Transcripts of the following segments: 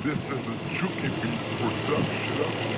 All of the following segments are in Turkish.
This is a Juki Beat production.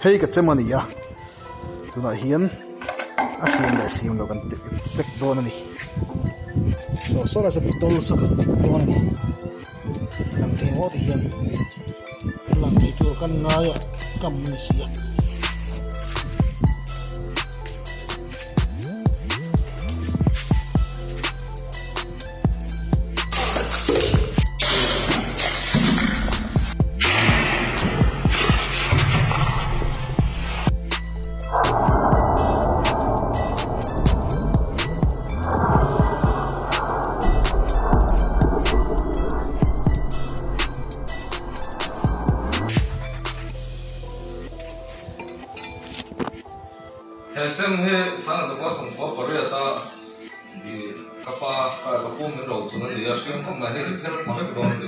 Hei ka chemani ya tuna hian a hriam le hriam lo kan check don ani so sora sa dol sa ka fik don ani lam the mo ti hian lam ti chu kan nga ya kam ni sia Chem he sang sa kwa sang kwa pare ta di kapa ka ko min ro chu ni ya siam thong na he kher thong ke don de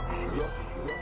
shut up.